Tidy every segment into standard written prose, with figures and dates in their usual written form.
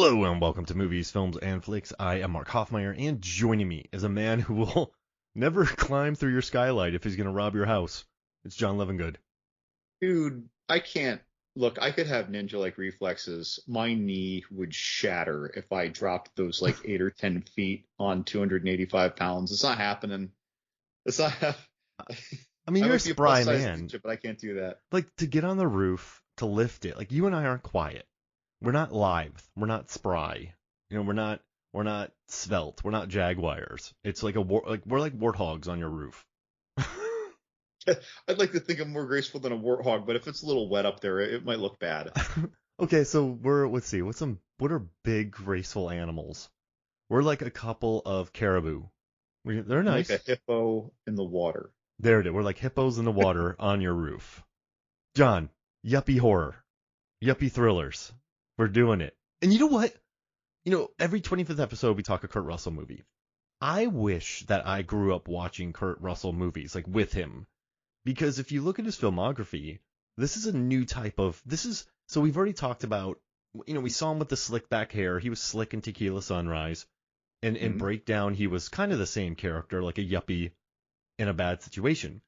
Hello and welcome to Movies, Films, and Flicks. I am Mark Hoffmeyer, and joining me is a man who will never climb through your skylight if he's going to rob your house. It's John Levingood. Dude, I can't. Look, I could have ninja-like reflexes. My knee would shatter if I dropped those like 8 or 10 feet on 285 pounds. It's not happening. It's not. I mean, I you're a might be a plus spry size man. ninja, but I can't do that. Like, to get on the roof, to lift it. Like, you and I aren't quiet. We're not lithe. We're not spry. You know, we're not svelte. We're not jaguars. It's like we're like warthogs on your roof. I'd like to think I'm more graceful than a warthog, but if it's a little wet up there, it might look bad. Okay, so let's see. What are big graceful animals? We're like a couple of caribou. They're I'm like nice. a hippo in the water. There it is. We're like hippos in the water on your roof. John, yuppie horror, yuppie thrillers. We're doing it. And you know what? Every 25th episode we talk a Kurt Russell movie. I wish that I grew up watching Kurt Russell movies, like with him. Because if you look at his filmography, this is a new type of, so we've already talked about, we saw him with the slick back hair. He was slick in Tequila Sunrise. And in Breakdown, he was kind of the same character, like a yuppie in a bad situation.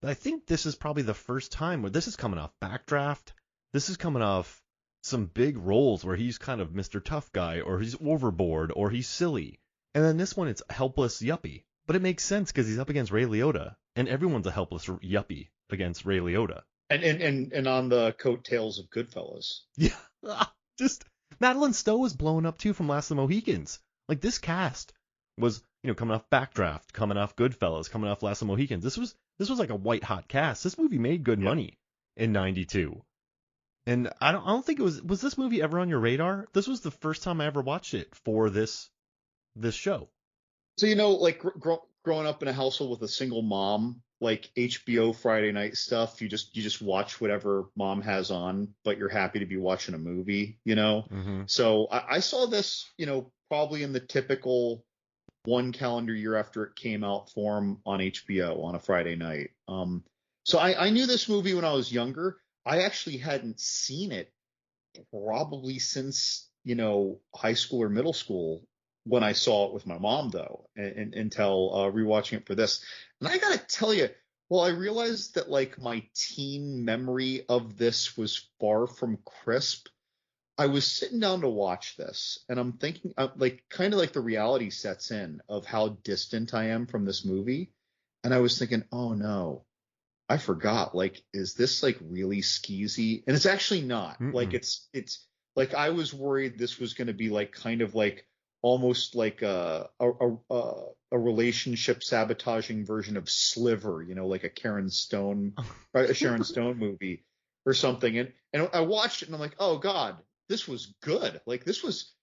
But I think this is probably the first time where this is coming off Backdraft. This is coming off some big roles where he's kind of Mr. Tough Guy, or he's overboard, or he's silly. And then this one, it's helpless yuppie. But it makes sense because he's up against Ray Liotta, and everyone's a helpless yuppie against Ray Liotta. And on the coattails of Goodfellas. Yeah, just Madeleine Stowe was blown up too from Last of the Mohicans. Like, this cast was, coming off Backdraft, coming off Goodfellas, coming off Last of the Mohicans. This was like a white hot cast. This movie made good money in '92. And I don't think it was this movie ever on your radar? This was the first time I ever watched it for this show. So, like growing up in a household with a single mom, like HBO Friday night stuff, you just watch whatever mom has on, but you're happy to be watching a movie, Mm-hmm. So I saw this, probably in the typical one calendar year after it came out form on HBO on a Friday night. So I knew this movie when I was younger. I actually hadn't seen it probably since, high school or middle school when I saw it with my mom, though, until rewatching it for this. And I got to tell you, well, I realized that like my teen memory of this was far from crisp. I was sitting down to watch this, and I'm thinking, like, kind of like the reality sets in of how distant I am from this movie. And I was thinking, oh no, I forgot. Like, is this like really skeezy? And it's actually not. Mm-mm. Like, it's like I was worried this was going to be like kind of like almost like a relationship sabotaging version of Sliver, like a a Sharon Stone movie or something. And I watched it and I'm like, oh God, this was good. Like this was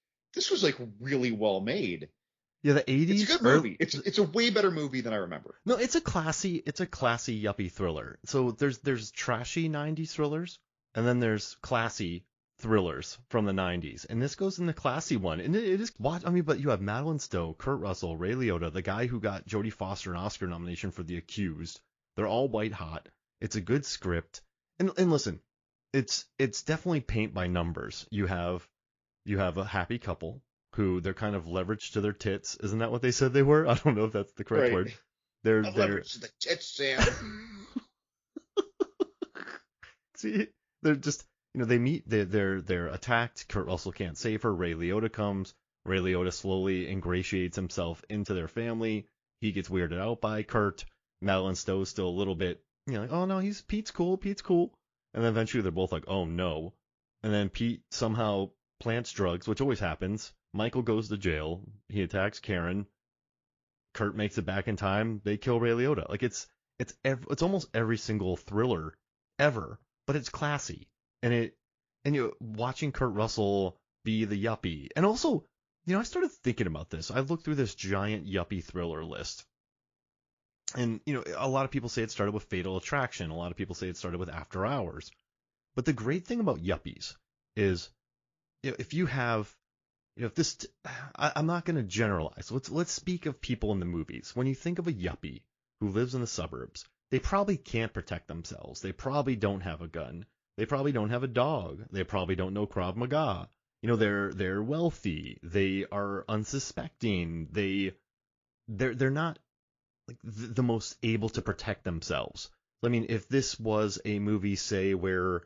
like really well made. Yeah, the 80s. It's a good movie. It's a way better movie than I remember. No, it's a classy yuppie thriller. So there's trashy 90s thrillers, and then there's classy thrillers from the 90s. And this goes in the classy one. And it is but you have Madeleine Stowe, Kurt Russell, Ray Liotta, the guy who got Jodie Foster an Oscar nomination for The Accused. They're all white hot. It's a good script. And listen, it's definitely paint by numbers. You have a happy couple who they're kind of leveraged to their tits. Isn't that what they said they were? I don't know if that's the correct word. They're leveraged to the tits, Sam. See, they're just, they meet, they're attacked. Kurt Russell can't save her. Ray Liotta comes. Ray Liotta slowly ingratiates himself into their family. He gets weirded out by Kurt. Madeleine Stowe's still a little bit, like, oh no, Pete's cool. And then eventually they're both like, oh no. And then Pete somehow plants drugs, which always happens. Michael goes to jail. He attacks Karen. Kurt makes it back in time. They kill Ray Liotta. Like it's almost every single thriller ever, but it's classy. And watching Kurt Russell be the yuppie. And also, I started thinking about this. I looked through this giant yuppie thriller list. And, a lot of people say it started with Fatal Attraction. A lot of people say it started with After Hours. But the great thing about yuppies is, if you have, I'm not going to generalize. Let's speak of people in the movies. When you think of a yuppie who lives in the suburbs, they probably can't protect themselves. They probably don't have a gun. They probably don't have a dog. They probably don't know Krav Maga. they're wealthy, they are unsuspecting, they're not like the most able to protect themselves. I mean, if this was a movie, say, where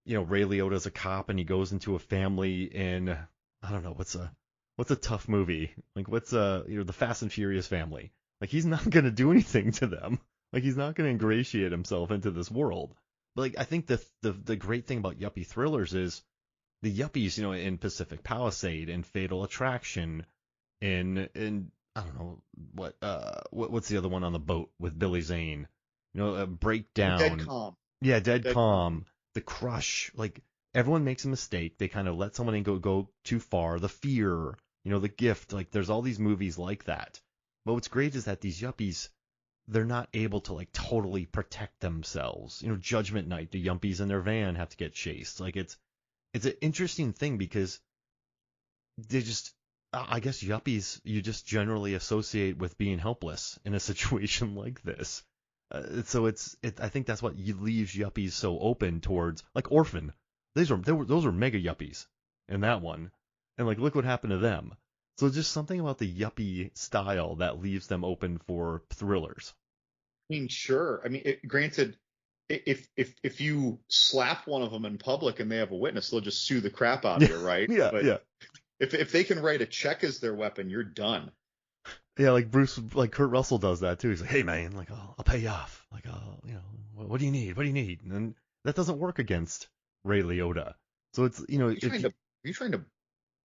Ray Liotta's a cop and he goes into a family in, I don't know, what's a tough movie? Like what's the Fast and Furious family? Like he's not gonna do anything to them. Like he's not gonna ingratiate himself into this world. But like I think the great thing about yuppie thrillers is the yuppies, in Pacific Palisade, in Fatal Attraction, in I don't know what's the other one on the boat with Billy Zane? Dead Breakdown. calm. Yeah, Dead Dead Calm, The Crush. Like everyone makes a mistake. They kind of let someone in go too far. The Fear, The Gift. Like there's all these movies like that. But what's great is that these yuppies, they're not able to like totally protect themselves. Judgment Night, the yuppies in their van have to get chased. Like it's an interesting thing because they just, I guess yuppies you just generally associate with being helpless in a situation like this. So I think that's what leaves yuppies so open towards, like Orphan. Those were mega yuppies in that one, and like look what happened to them. So just something about the yuppie style that leaves them open for thrillers. I mean, sure. I mean, granted, if you slap one of them in public and they have a witness, they'll just sue the crap out of you, right? Yeah, But yeah. if they can write a check as their weapon, you're done. Yeah, like Kurt Russell does that too. He's like, "Hey man, like I'll pay you off. Like what do you need? What do you need?" And that doesn't work against Ray Liotta. So it's Are you trying to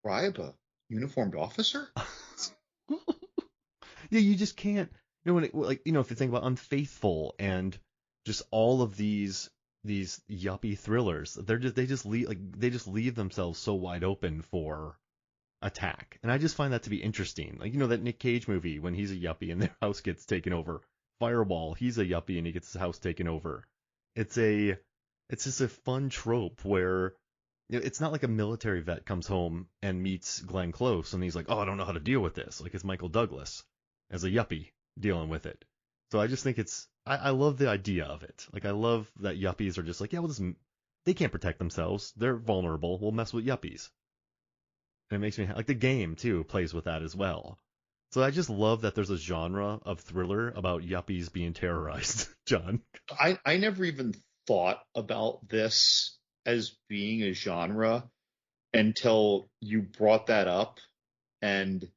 bribe a uniformed officer? yeah, you just can't. If you think about Unfaithful and just all of these yuppie thrillers, they just leave themselves so wide open for attack. And I just find that to be interesting. Like, that Nick Cage movie when he's a yuppie and their house gets taken over. Fireball, he's a yuppie and he gets his house taken over. It's just a fun trope where it's not like a military vet comes home and meets Glenn Close and he's like, "Oh, I don't know how to deal with this." Like it's Michael Douglas as a yuppie dealing with it. So I just think I love the idea of it. Like I love that yuppies are just like, yeah, they can't protect themselves. They're vulnerable. We'll mess with yuppies. And it makes me like the game too plays with that as well. So I just love that there's a genre of thriller about yuppies being terrorized, John. I never even thought about this as being a genre until you brought that up. And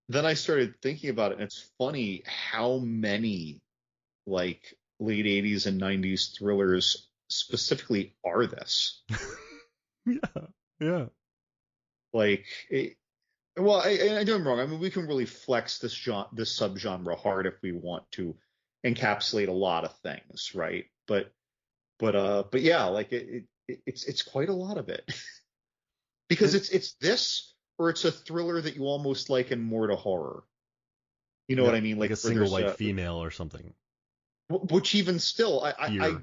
then I started thinking about it. And it's funny how many like late 80s and 90s thrillers specifically are this. Yeah, yeah. Like, well, I do I'm wrong. I mean, we can really flex this subgenre hard if we want to encapsulate a lot of things, right? But yeah, like it's quite a lot of it because it's this or it's a thriller that you almost liken more to horror. You know Yeah, what I mean? like Like a where single there's white female or something. which even still, Fear.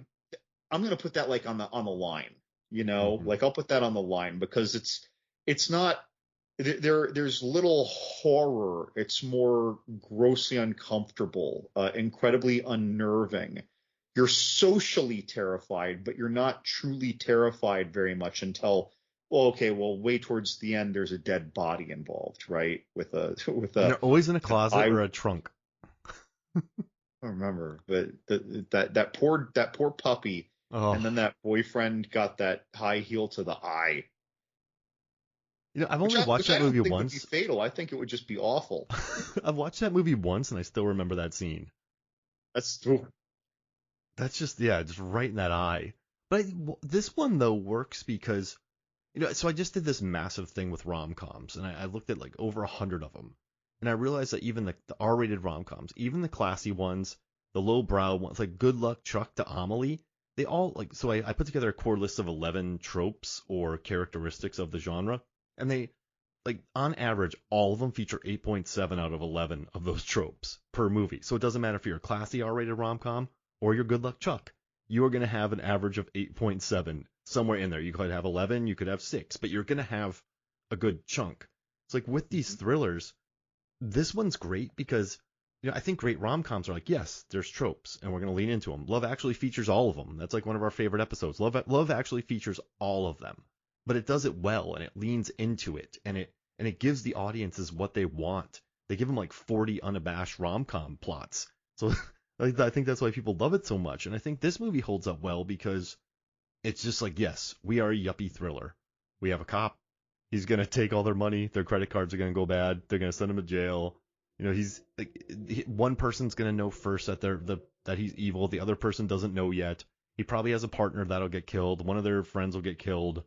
I'm gonna put that like on the line. Hmm. Like I'll put that on the line because it's not there's little horror. It's more grossly uncomfortable, incredibly unnerving. You're socially terrified, but you're not truly terrified very much until, well, okay, well, way towards the end, there's a dead body involved, right? With a And they're always in a closet I or a trunk. don't remember, but that poor puppy, Oh, and then that boyfriend got that high heel to the eye, I've which only watched I that don't movie think would be once. fatal. I think it would just be awful. I've watched that movie once and I still remember that scene. That's That's just, yeah, just right in that eye. But this one though works because, so I just did this massive thing with rom-coms and I looked at like over 100 of them. And I realized that even the R-rated rom-coms, even the classy ones, the low-brow ones, like Good Luck Chuck to Amelie, they all like, so I put together a core list of 11 tropes or characteristics of the genre. And they, like, on average, all of them feature 8.7 out of 11 of those tropes per movie. So it doesn't matter if you're a classy R-rated rom-com or you're Good Luck Chuck. You are going to have an average of 8.7 somewhere in there. You could have 11, you could have 6, but you're going to have a good chunk. It's like with these thrillers, this one's great because I think great rom-coms are like, yes, there's tropes and we're going to lean into them. Love Actually features all of them. That's like one of our favorite episodes. Love Actually features all of them. but it does it well, and it leans into it, and it gives the audiences what they want. They give them like 40 unabashed rom-com plots. So like, I think that's why people love it so much. And I think this movie holds up well because it's just like, yes, we are a yuppie thriller. We have a cop. He's going to take all their money. Their credit cards are going to go bad. They're going to send him to jail. You know, he's like, one person's going to know first that that he's evil. The other person doesn't know yet. He probably has a partner that'll get killed. One of their friends will get killed.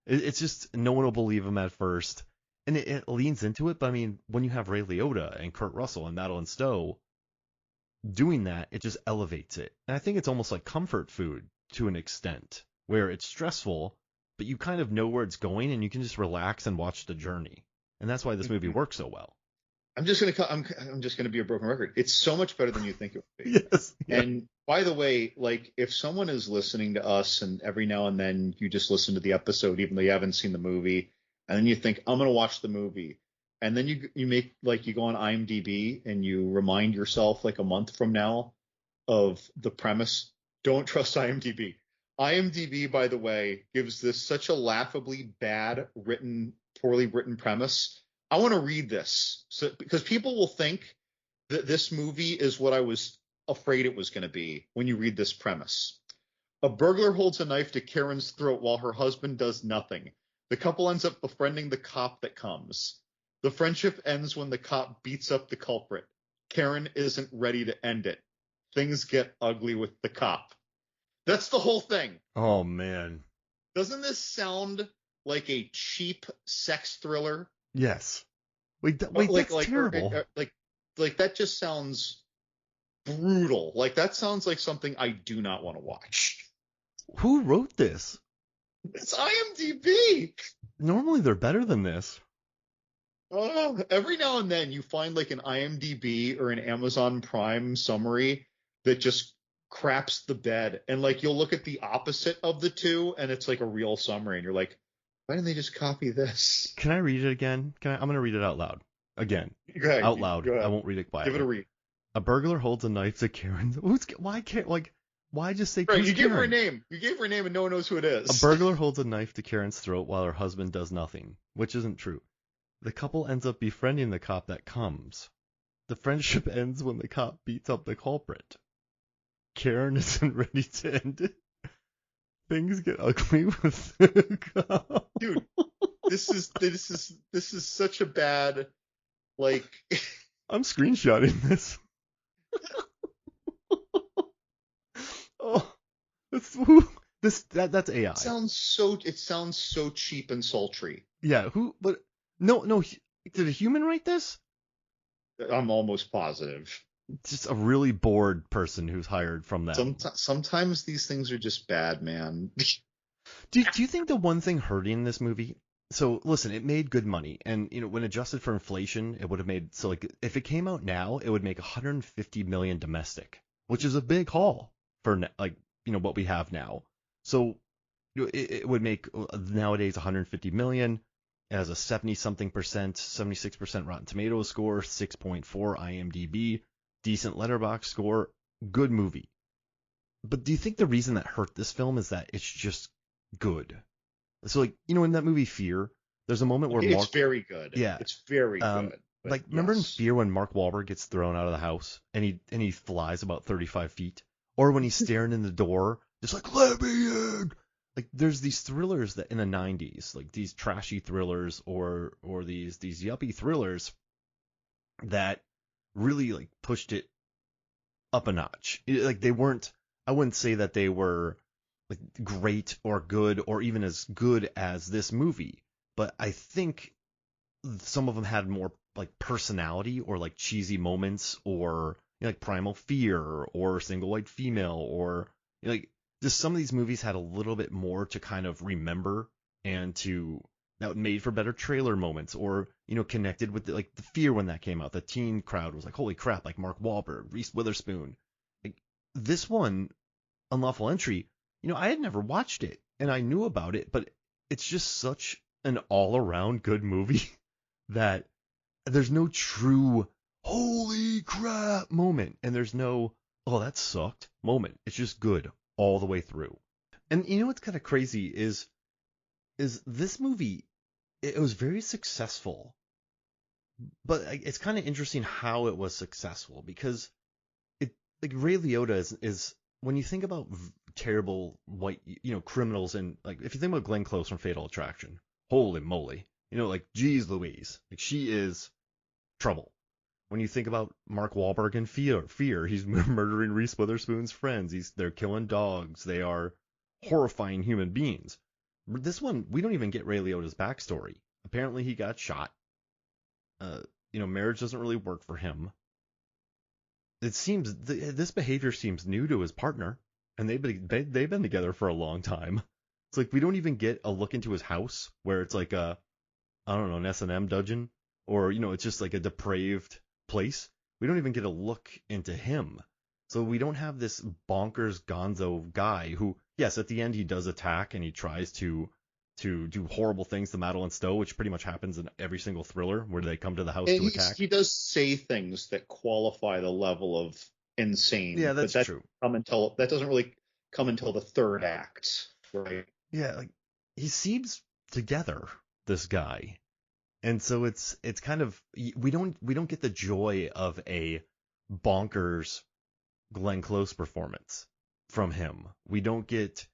It's just no one will believe him at first. And it leans into it, but I mean, when you have Ray Liotta and Kurt Russell and Madeleine Stowe doing that, it just elevates it. And I think it's almost like comfort food to an extent, where it's stressful, but you kind of know where it's going and you can just relax and watch the journey. And that's why this movie works so well. I'm just gonna be a broken record. It's so much better than you think it would be. Yes. Yeah. And by the way, like if someone is listening to us and every now and then you just listen to the episode, even though you haven't seen the movie, and then you think, I'm gonna watch the movie, and then you make like you go on IMDb and you remind yourself like a month from now of the premise. Don't trust IMDb. IMDb, by the way, gives this such a laughably bad poorly written premise. I want to read this because people will think that this movie is what I was afraid it was going to be when you read this premise. A burglar holds a knife to Karen's throat while her husband does nothing. The couple ends up befriending the cop that comes. The friendship ends when the cop beats up the culprit. Karen isn't ready to end it. Things get ugly with the cop. That's the whole thing. Oh, man. Doesn't this sound like a cheap sex thriller? Yes. Wait, that's terrible. Like that just sounds brutal. Like that sounds like something I do not want to watch. Who wrote this? It's IMDb. Normally they're better than this. Every now and then you find like an IMDb or an Amazon Prime summary that just craps the bed, and like you'll look at the opposite of the two and it's like a real summary and you're like, why didn't they just copy this? Can I read it again? I'm going to read it out loud. Again. Go ahead, out loud. I won't read it quietly. Give it a read. A burglar holds a knife to Karen. Why just say Right, you Karen? gave her a name. You gave her a name and no one knows who it is. A burglar holds a knife to Karen's throat while her husband does nothing, which isn't true. The couple ends up befriending the cop that comes. The friendship ends when the cop beats up the culprit. Karen isn't ready to end it. Things get ugly with the cop. Dude, this is such a bad, like. I'm screenshotting this. Oh, that's AI. It sounds so cheap and sultry. Yeah, but no, did a human write this? I'm almost positive. Just a really bored person who's hired from that. Sometimes these things are just bad, man. Do you think the one thing hurting this movie? So listen, it made good money, and when adjusted for inflation, it would have made, so like if it came out now, it would make 150 million domestic, which is a big haul for what we have now. So it would make nowadays 150 million. It has a 70-something percent, 76% Rotten Tomatoes score, 6.4 IMDb, decent Letterboxd score, good movie. But do you think the reason that hurt this film is that it's just good? So like, in that movie Fear, there's a moment where it's very good. Yeah. It's very good. Like, remember in Fear when Mark Wahlberg gets thrown out of the house and he flies about 35 feet? Or when he's staring in the door, just like, let me in! Like, there's these thrillers that in the 90s, like these trashy thrillers or these yuppie thrillers that really like pushed it up a notch. Like, they weren't, I wouldn't say that they were like great or good or even as good as this movie, but I think some of them had more like personality or like cheesy moments or like Primal Fear or Single White Female or like just some of these movies had a little bit more to kind of remember and that made for better trailer moments or connected with the Fear when that came out. The teen crowd was like, holy crap, like Mark Wahlberg, Reese Witherspoon. Like this one, Unlawful Entry, I had never watched it and I knew about it, but it's just such an all-around good movie that there's no true holy crap moment and there's no oh that sucked moment. It's just good all the way through. And what's kind of crazy is is this movie, it was very successful, but it's kind of interesting how it was successful because it like Ray Liotta is when you think about terrible white criminals, and like if you think about Glenn Close from Fatal Attraction, holy moly, like geez Louise, like she is trouble. When you think about Mark Wahlberg in Fear, he's murdering Reese Witherspoon's friends. They're killing dogs. They are horrifying human beings. This one, we don't even get Ray Liotta's backstory. Apparently, he got shot. Marriage doesn't really work for him. It seems this behavior seems new to his partner, and they've been together for a long time. It's like we don't even get a look into his house where it's like I don't know, an S&M dungeon, or it's just like a depraved place. We don't even get a look into him. So we don't have this bonkers gonzo guy who, yes, at the end he does attack and he tries to do horrible things to Madeleine Stowe, which pretty much happens in every single thriller where they come to the house to attack. He does say things that qualify the level of insane. Yeah, that's true. That doesn't really come until the third act, right? Yeah, like he seems together, this guy. And so it's kind of we don't get the joy of a bonkers Glenn Close performance from him. We don't get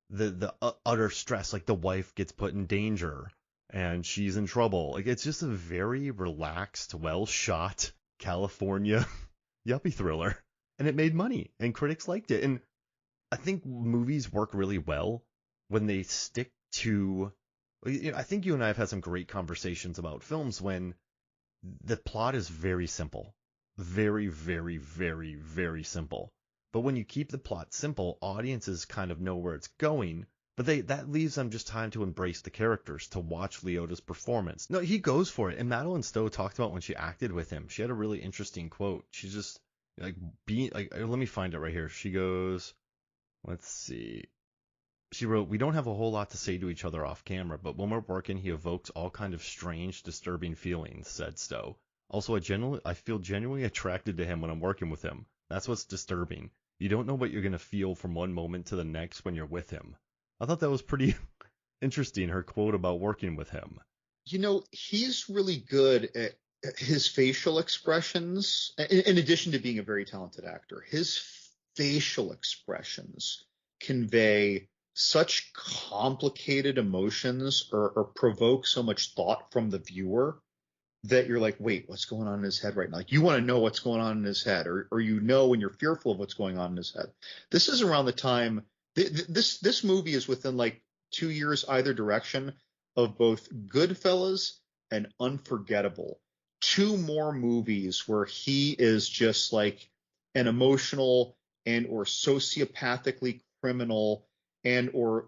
the utter stress, like the wife gets put in danger and she's in trouble. Like it's just a very relaxed, well shot California yuppie thriller, and it made money and critics liked it. And I think movies work really well when they stick to. I think you and I have had some great conversations about films when the plot is very simple. Very, very, very, very simple. But when you keep the plot simple, audiences kind of know where it's going, but that leaves them just time to embrace the characters, to watch Liotta's performance. No, he goes for it. And Madeleine Stowe talked about when she acted with him. She had a really interesting quote. She's just like let me find it right here. She goes, let's see. She wrote, "We don't have a whole lot to say to each other off camera, but when we're working, he evokes all kind of strange, disturbing feelings," said Stowe. "Also, I feel genuinely attracted to him when I'm working with him. That's what's disturbing. You don't know what you're going to feel from one moment to the next when you're with him." I thought that was pretty interesting, her quote about working with him. He's really good at his facial expressions, in addition to being a very talented actor. His facial expressions convey such complicated emotions or provoke so much thought from the viewer that you're like, wait, what's going on in his head right now? Like you want to know what's going on in his head, or when you're fearful of what's going on in his head. This is around the time this movie is within like 2 years either direction of both Goodfellas and Unforgettable. 2 more movies where he is just like an emotional and or sociopathically criminal and or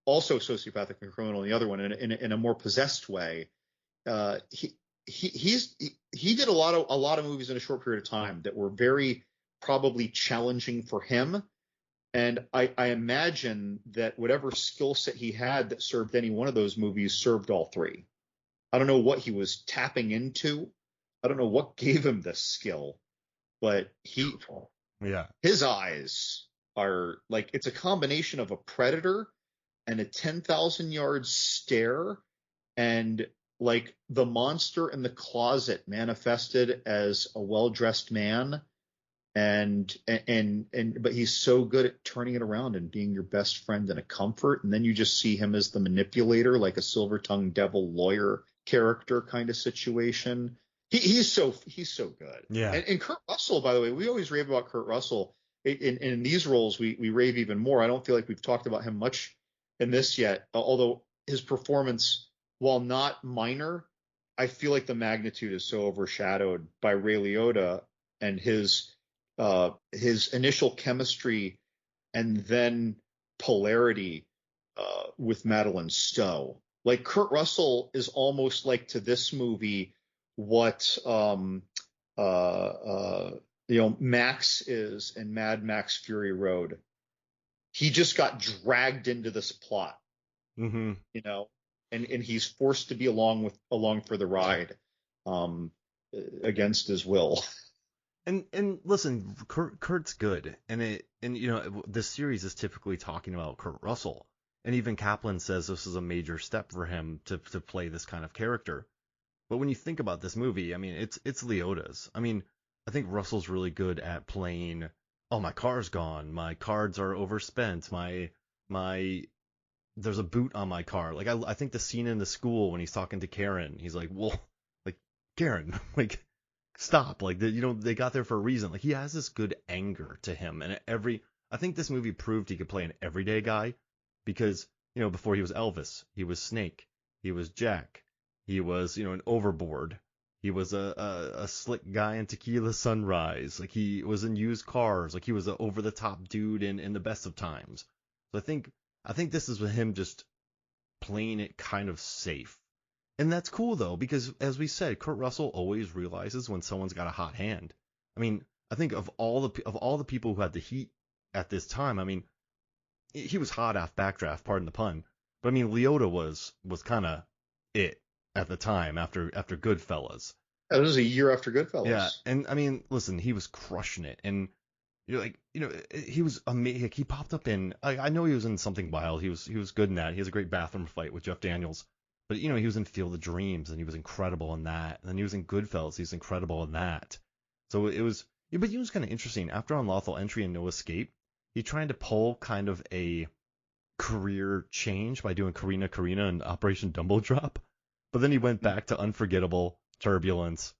also sociopathic and criminal in the other one in a more possessed way. He did a lot of movies in a short period of time that were very probably challenging for him. And I imagine that whatever skill set he had that served any one of those movies served all 3. I don't know what he was tapping into. I don't know what gave him this skill, but his eyes are like, it's a combination of a predator and a 10,000 yard stare, and like the monster in the closet manifested as a well-dressed man. But he's so good at turning it around and being your best friend and a comfort. And then you just see him as the manipulator, like a silver-tongued devil lawyer character kind of situation. He's so good. Yeah. And Kurt Russell, by the way, we always rave about Kurt Russell. In these roles, we rave even more. I don't feel like we've talked about him much in this yet, although his performance, while not minor, I feel like the magnitude is so overshadowed by Ray Liotta and his initial chemistry and then polarity with Madeleine Stowe. Like Kurt Russell is almost like to this movie what Max is in Mad Max Fury Road. He just got dragged into this plot, and he's forced to be along for the ride, against his will. And listen, Kurt's good, and this series is typically talking about Kurt Russell, And even Kaplan says this is a major step for him to play this kind of character. But when you think about this movie, I mean, it's Liotta's. I mean, I think Russell's really good at playing, oh, my car's gone, my cards are overspent, my there's a boot on my car. Like I think the scene in the school when he's talking to Karen, he's like, well, like Karen, like stop, like they got there for a reason. Like he has this good anger to him, and I think this movie proved he could play an everyday guy because before he was Elvis, he was Snake, he was Jack, he was an Overboard. He was a slick guy in Tequila Sunrise. Like he was in Used Cars. Like he was an over the top dude in The Best of Times. So I think this is with him just playing it kind of safe. And that's cool though, because as we said, Kurt Russell always realizes when someone's got a hot hand. I mean, I think of all the people who had the heat at this time, I mean, he was hot off Backdraft, pardon the pun. But I mean, Liotta was kind of it at the time after Goodfellas. That was a year after Goodfellas. Yeah, and I mean, listen, he was crushing it, and you're like, he was amazing. He popped up in, I know he was in Something Wild. He was good in that. He has a great bathroom fight with Jeff Daniels. But he was in Field of Dreams, and he was incredible in that. And then he was in Goodfellas. He's incredible in that. So it was, but it was kind of interesting. After Unlawful Entry and No Escape, he tried to pull kind of a career change by doing Karina and Operation Dumbo Drop. But then he went back to Unforgettable, Turbulence,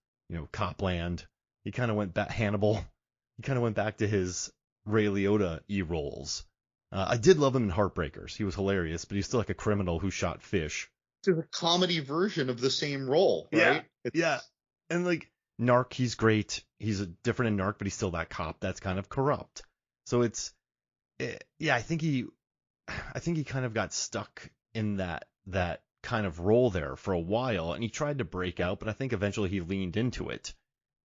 Copland. He kind of went back, Hannibal. He kind of went back to his Ray Liotta roles. I did love him in Heartbreakers. He was hilarious, but he's still like a criminal who shot fish. It's a comedy version of the same role, right? Yeah. And like Narc, he's great. He's different in Narc, but he's still that cop that's kind of corrupt. So I think he kind of got stuck in that kind of role there for a while, and he tried to break out, but I think eventually he leaned into it.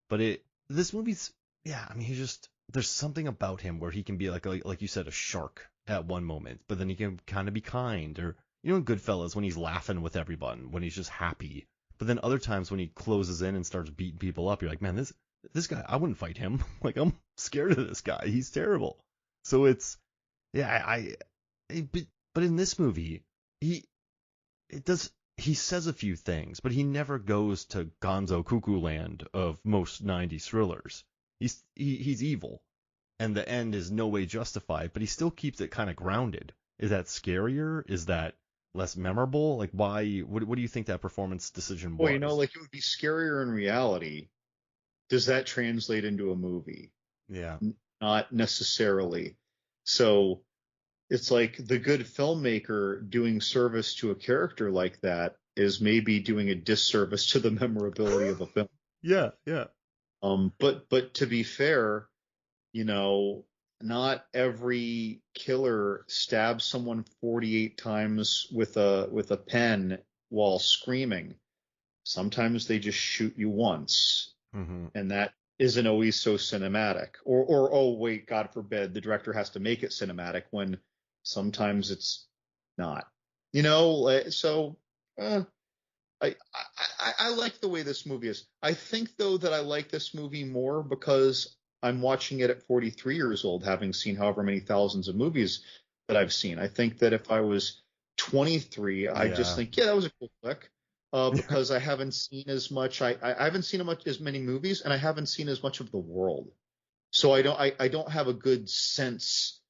But this movie's, I mean, there's something about him where he can be like you said, a shark at one moment, but then he can kind of be kind, or in Goodfellas when he's laughing with everyone, when he's just happy. But then other times when he closes in and starts beating people up, you're like, man, this guy, I wouldn't fight him. Like, I'm scared of this guy. He's terrible. So it's, but in this movie, he says a few things, but he never goes to Gonzo Cuckoo Land of most 90s thrillers. He's evil, and the end is no way justified, but he still keeps it kind of grounded. Is that scarier? Is that less memorable? Like, why? What do you think that performance decision was? Well, like it would be scarier in reality. Does that translate into a movie? Yeah. Not necessarily. So it's like the good filmmaker doing service to a character like that is maybe doing a disservice to the memorability of a film. Yeah. But to be fair, not every killer stabs someone 48 times with a pen while screaming. Sometimes they just shoot you once, and that isn't always so cinematic. Or oh wait, God forbid, the director has to make it cinematic when sometimes it's not. So I like the way this movie is. I think though that I like this movie more because I'm watching it at 43 years old, having seen however many thousands of movies that I've seen. I think that if I was 23, I'd just think, that was a cool flick. Because I haven't seen as much. I haven't seen as many movies, and I haven't seen as much of the world. So I don't have a good sense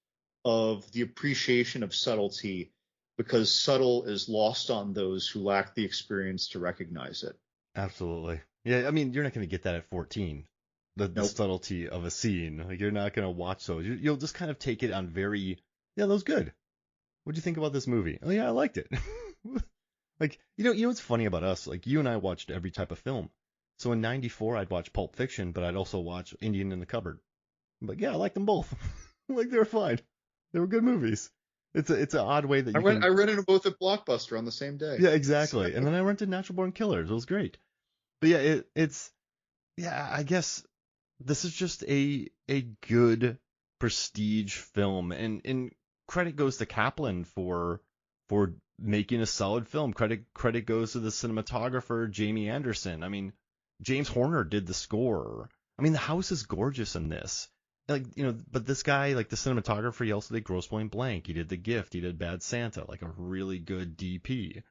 of the appreciation of subtlety, because subtle is lost on those who lack the experience to recognize it. Absolutely. Yeah, I mean, you're not going to get that at 14. The subtlety of a scene. Like, you're not going to watch those. You'll just kind of take it on very, that was good. What'd you think about this movie? Oh, yeah, I liked it. Like, what's funny about us? Like, you and I watched every type of film. So in '94, I'd watch Pulp Fiction, but I'd also watch Indian in the Cupboard. But yeah, I liked them both. Like, they were fine. They were good movies. It's an odd way that I rented them both at Blockbuster on the same day. Yeah, exactly. And then I rented Natural Born Killers. It was great. But yeah, I guess this is just a good prestige film, and credit goes to Kaplan for making a solid film. Credit goes to the cinematographer Jamie Anderson. I mean, James Horner did the score. I mean, the house is gorgeous in this. like, but this guy, like the cinematographer, he also did Grosse Pointe Blank. He did The Gift. He did Bad Santa, like a really good DP.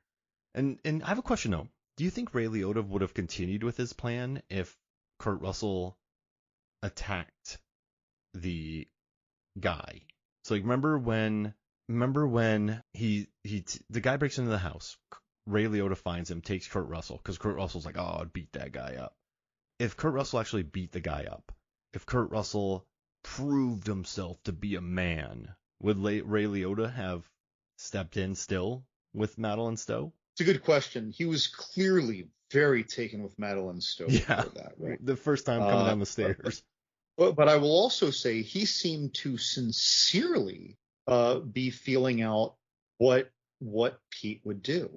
And I have a question though. Do you think Ray Liotta would have continued with his plan if Kurt Russell attacked the guy? So like, remember when the guy breaks into the house. Ray Liotta finds him, takes Kurt Russell, because Kurt Russell's like, oh, I'd beat that guy up. If Kurt Russell actually beat the guy up, if Kurt Russell proved himself to be a man, would Ray Liotta have stepped in still with Madeleine Stowe? It's a good question. He was clearly very taken with Madeleine Stowe Yeah, before that, right? the first time coming down the stairs. But I will also say he seemed to sincerely be feeling out what Pete would do,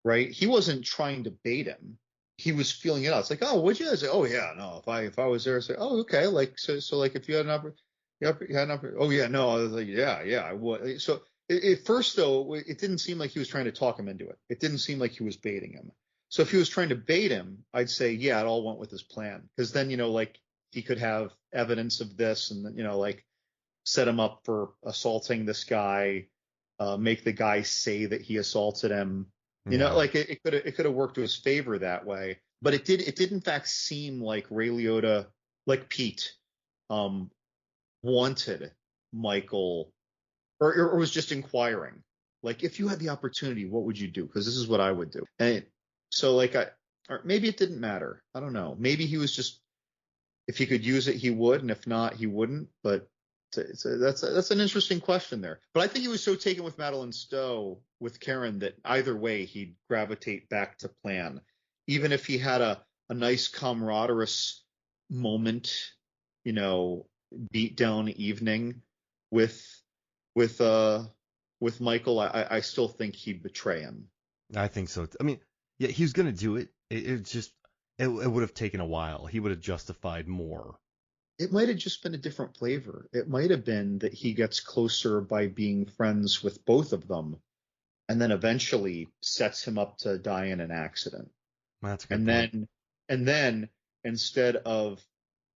right? He wasn't trying to bait him. He was feeling it out. It's like, oh, would you? I say, oh yeah, no. If I was there, I say, oh okay, like so like if you had oh yeah, no. I was like, yeah, I would. So at first though, it didn't seem like he was trying to talk him into it. It didn't seem like he was baiting him. So if he was trying to bait him, I'd say, yeah, it all went with his plan, because then like he could have evidence of this, and like set him up for assaulting this guy, make the guy say that he assaulted him. Yeah. Like it could have worked to his favor that way. But it did in fact seem like Ray Liotta, like Pete, wanted Michael, or was just inquiring, like, if you had the opportunity, what would you do? Because this is what I would do. And so like or maybe it didn't matter. I don't know. Maybe he was just, if he could use it, he would, and if not, he wouldn't. But that's an interesting question there. But I think he was so taken with Madeleine Stowe, with Karen, that either way he'd gravitate back to plan, even if he had a nice camaraderie moment, beat down evening with Michael. I still think he'd betray him. I think so. I mean, yeah, he was gonna do it. It would have taken a while. He would have justified more. It might have just been a different flavor. It might have been that he gets closer by being friends with both of them, and then eventually sets him up to die in an accident. That's a good And point. then instead of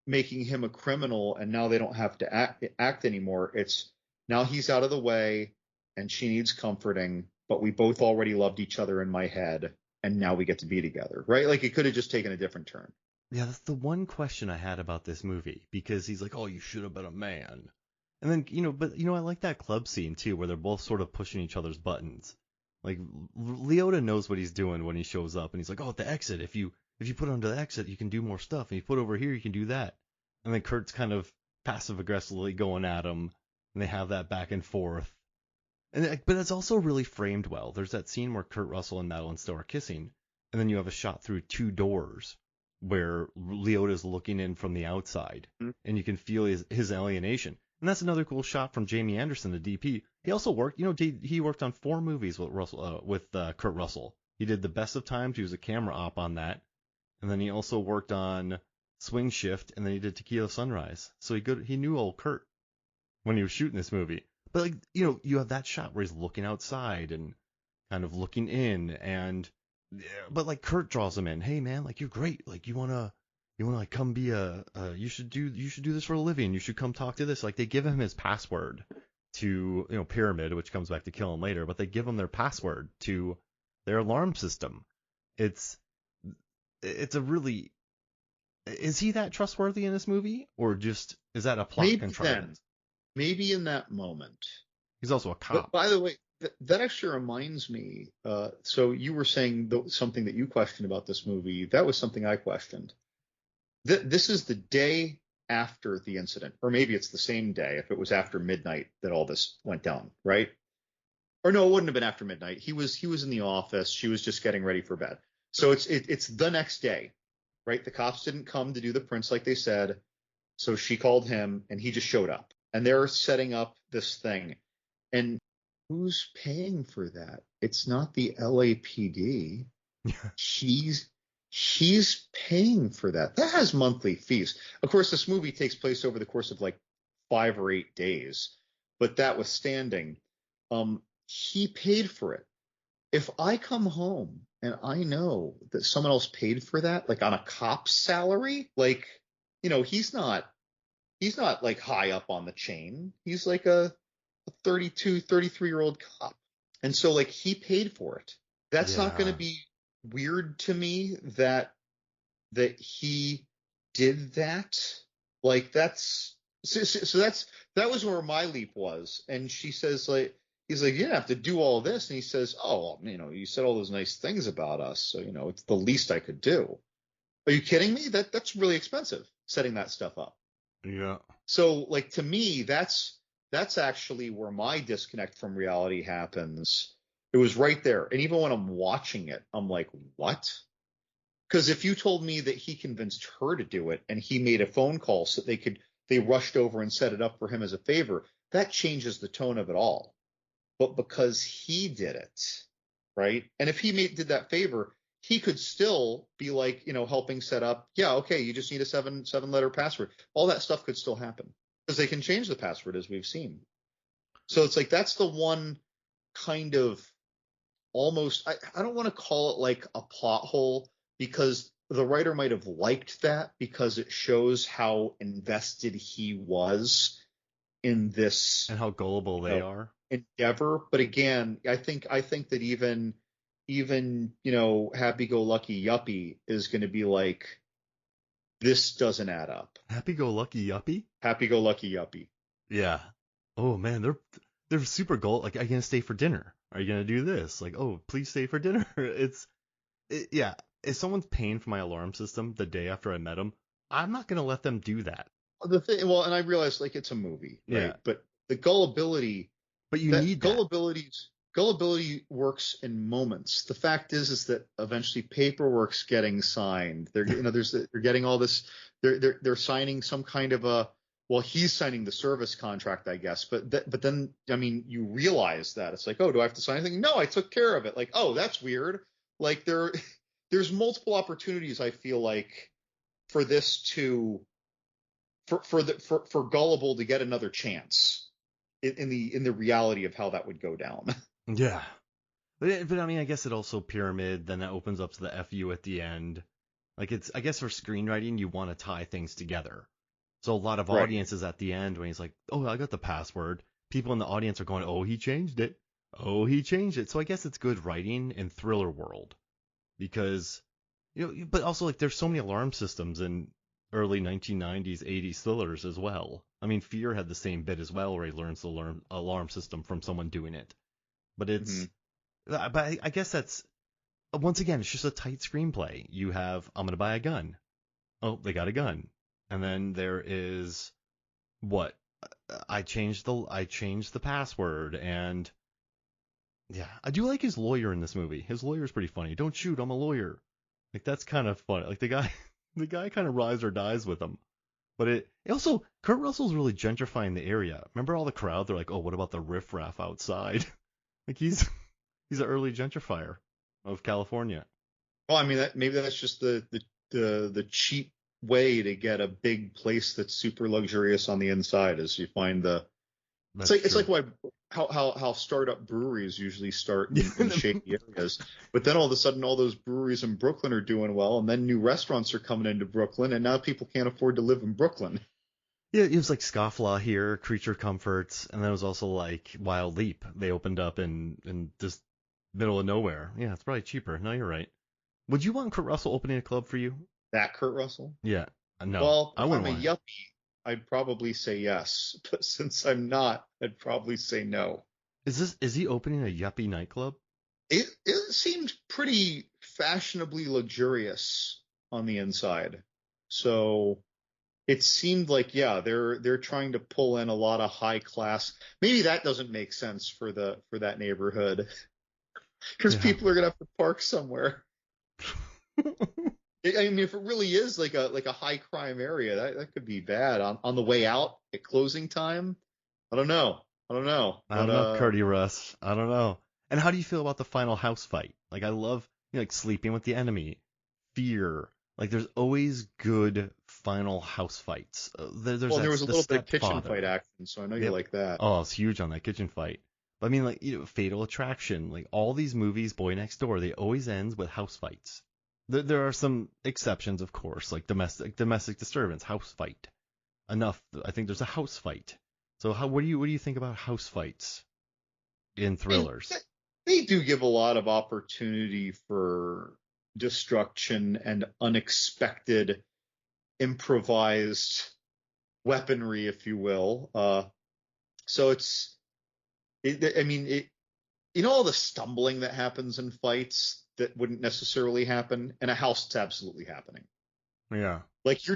making him a criminal, and now they don't have to act anymore, it's now he's out of the way and she needs comforting, but we both already loved each other in my head, and now we get to be together, right? Like it could have just taken a different turn. Yeah, that's the one question I had about this movie, because he's like, "Oh, you should have been a man." And then, but I like that club scene too, where they're both sort of pushing each other's buttons. Like Liotta knows what he's doing when he shows up, and he's like, "Oh, the exit. If you put onto the exit, you can do more stuff. And you put over here, you can do that." And then Kurt's kind of passive aggressively going at him, and they have that back and forth. But it's also really framed well. There's that scene where Kurt Russell and Madeleine Stowe are kissing, and then you have a shot through two doors where Liotta's looking in from the outside, and you can feel his alienation. And that's another cool shot from Jamie Anderson, the DP. He also worked, he worked on 4 movies with Kurt Russell. He did The Best of Times. He was a camera op on that, and then he also worked on Swing Shift, and then he did Tequila Sunrise. So he knew old Kurt when he was shooting this movie. But like, you have that shot where he's looking outside and kind of looking in, but like Kurt draws him in. Hey man, like you're great. Like you wanna like come be you should do this for a living. You should come talk to this. Like they give him his password to Pyramid, which comes back to kill him later. But they give him their password to their alarm system. It's a really, is he that trustworthy in this movie, or just is that a plot contrivance? Maybe in that moment. He's also a cop. But by the way, that actually reminds me. So you were saying something that you questioned about this movie. That was something I questioned. This is the day after the incident, or maybe it's the same day if it was after midnight that all this went down, right? Or no, it wouldn't have been after midnight. He was in the office. She was just getting ready for bed. So it's the next day, right? The cops didn't come to do the prints like they said, so she called him, and he just showed up. And they're setting up this thing. And who's paying for that? It's not the LAPD. He's paying for that. That has monthly fees. Of course, this movie takes place over the course of like 5 or 8 days. But that withstanding, he paid for it. If I come home and I know that someone else paid for that, like on a cop's salary, like, he's not he's not like high up on the chain. He's like a 32, 33-year-old cop. And so like he paid for it. That's not going Yeah. to be weird to me that he did that. Like that was where my leap was. And she says like, he's like, you didn't have to do all this. And he says, oh, you said all those nice things about us. So, it's the least I could do. Are you kidding me? That's really expensive, setting that stuff up. Yeah. So like to me, that's actually where my disconnect from reality happens. It was right there. And even when I'm watching it, I'm like, what? Because if you told me that he convinced her to do it and he made a phone call so they rushed over and set it up for him as a favor, that changes the tone of it all. But because he did it, right? And if he did that favor, he could still be like, helping set up. Yeah, okay, you just need a seven-letter password. All that stuff could still happen because they can change the password as we've seen. So it's like that's the one kind of almost, I don't want to call it like a plot hole because the writer might have liked that because it shows how invested he was in this And how gullible they are. endeavor. But again, I think that even happy-go-lucky Yuppie is going to be like, this doesn't add up. Happy-go-lucky Yuppie? Happy-go-lucky Yuppie. Yeah. Oh man, they're super like, are you gonna stay for dinner? Are you gonna do this? Like, oh, please stay for dinner. Yeah. If someone's paying for my alarm system the day after I met them, I'm not gonna let them do that. The thing, well, and I realize like it's a movie, right? Yeah. But the gullibility, But you need that. Gullibility works in moments. The fact is that eventually paperwork's getting signed. They're they're getting all this. They're signing some kind of a. Well, he's signing the service contract, I guess. But then I mean, you realize that it's like, oh, do I have to sign anything? No, I took care of it. Like, oh, that's weird. Like there's multiple opportunities. I feel like for this to for Gullible to get another chance in the reality of how that would go down. Yeah. But I mean, I guess it also pyramid. Then that opens up to the FU at the end. Like I guess for screenwriting, you want to tie things together. So a lot of Right. audiences at the end when he's like, oh, I got the password. People in the audience are going, oh, he changed it. Oh, he changed it. So I guess it's good writing in thriller world because, but also like there's so many alarm systems in early 1990s, 80s thrillers as well. I mean, Fear had the same bit as well where he learns the alarm system from someone doing it. But but I guess that's, once again, it's just a tight screenplay. You have, I'm going to buy a gun. Oh, they got a gun. And then there is what? I changed the password, and yeah, I do like his lawyer in this movie. His lawyer is pretty funny. Don't shoot, I'm a lawyer. Like that's kind of funny. Like the guy kind of rides or dies with him. But it also, Kurt Russell's really gentrifying the area. Remember all the crowd? They're like, oh, what about the riffraff outside? Like he's an early gentrifier of California. Well, I mean, maybe that's just the cheap way to get a big place that's super luxurious on the inside is you find it's like how startup breweries usually start in shady areas, but then all of a sudden all those breweries in Brooklyn are doing well, and then new restaurants are coming into Brooklyn, and now people can't afford to live in Brooklyn. Yeah, it was like Scofflaw here, Creature Comforts, and then it was also like Wild Leap. They opened up in just middle of nowhere. Yeah, it's probably cheaper. No, you're right. Would you want Kurt Russell opening a club for you? That Kurt Russell? Yeah. No, Well, I if I'm wouldn't a want it. yuppie, I'd probably say yes, but since I'm not, I'd probably say no. Is he opening a yuppie nightclub? It seemed pretty fashionably luxurious on the inside. So it seemed like, yeah, they're trying to pull in a lot of high class. Maybe that doesn't make sense for that neighborhood because Yeah. people are gonna have to park somewhere. I mean, if it really is like a high crime area, that could be bad on the way out at closing time. I don't know. I But don't know, Curdy Russ. I don't know. And how do you feel about the final house fight? Like I love, like sleeping with the enemy, Fear. Like there's always good final house fights. There's well, that there was a the little bit of kitchen stepfather. fight action, so I know you Yep. like that. Oh, it's huge on that kitchen fight. But I mean, like, Fatal Attraction, like all these movies, Boy Next Door, they always end with house fights. There are some exceptions, of course, like domestic disturbance, house fight. enough. I think there's a house fight. So what do you think about house fights in And thrillers? they do give a lot of opportunity for destruction and unexpected improvised weaponry, if you will. So I mean, all the stumbling that happens in fights that wouldn't necessarily happen in a house. It's absolutely happening. Yeah. Like you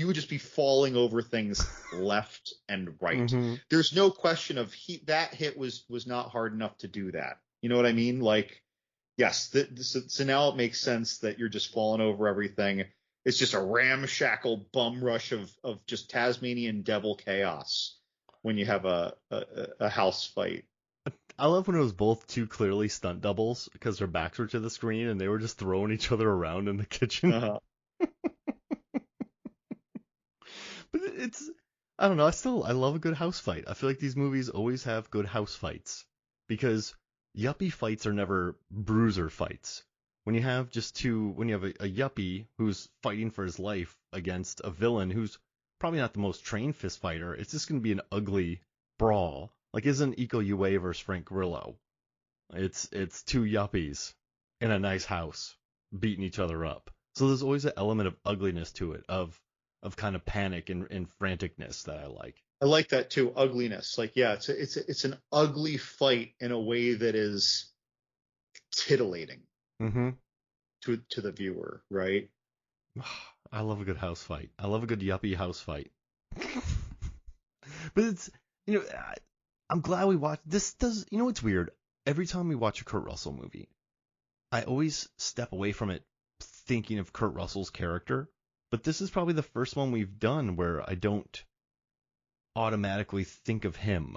would just be falling over things left and right. Mm-hmm. There's no question of that hit was not hard enough to do that. You know what I mean? Like, yes, so now it makes sense that you're just falling over everything. It's just a ramshackle bum rush of just Tasmanian devil chaos when you have a house fight. I love when it was both two clearly stunt doubles because their backs were to the screen and they were just throwing each other around in the kitchen. Uh-huh. But I don't know. I love a good house fight. I feel like these movies always have good house fights because yuppie fights are never bruiser fights. When you have when you have a yuppie who's fighting for his life against a villain who's probably not the most trained fist fighter, it's just going to be an ugly brawl. Like isn't Iko Uwais versus Frank Grillo? It's two yuppies in a nice house beating each other up. So there's always an element of ugliness to it, of kind of panic and franticness that I like. I like that too. Ugliness. Like, yeah, it's an ugly fight in a way that is titillating Mm-hmm. to the viewer, right? I love a good house fight. I love a good yuppie house fight. But I'm glad we watched this. It's weird. Every time we watch a Kurt Russell movie, I always step away from it thinking of Kurt Russell's character. But this is probably the first one we've done where I don't automatically think of him.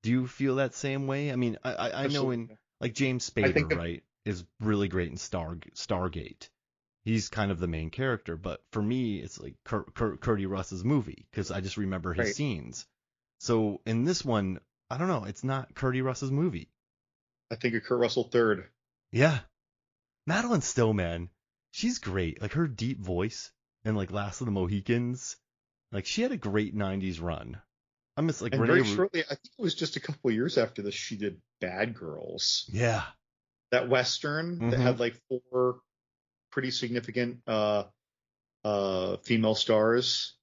Do you feel that same way? I mean, I know in like James I think Spader, right, is really great in Stargate. He's kind of the main character, but for me, it's like Curdy Russ's movie because I just remember his right. scenes. So in this one, I don't know, it's not Curdy Russ's movie. I think of Kurt Russell third. Yeah, Madeleine Stowe, man, she's great. Like her deep voice and like Last of the Mohicans, like she had a great '90s run. I miss like And Renee. very shortly, I think it was just a couple of years after this, she did Bad Girls, Yeah. that Western that Mm-hmm. had like four pretty significant female stars.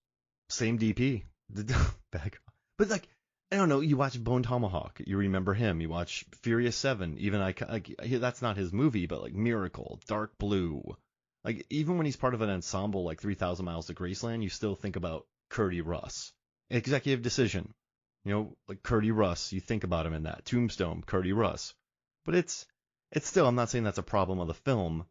Same DP. Back. But like, I don't know. You watch Bone Tomahawk, you remember him. You watch Furious 7, even that's not his movie, but like Miracle, Dark Blue. Like even when he's part of an ensemble like 3,000 Miles to Graceland, you still think about Curdy Russ. Executive Decision, like Curdy Russ. You think about him in that. Tombstone, Curdy Russ. But it's still. I'm not saying that's a problem of the film.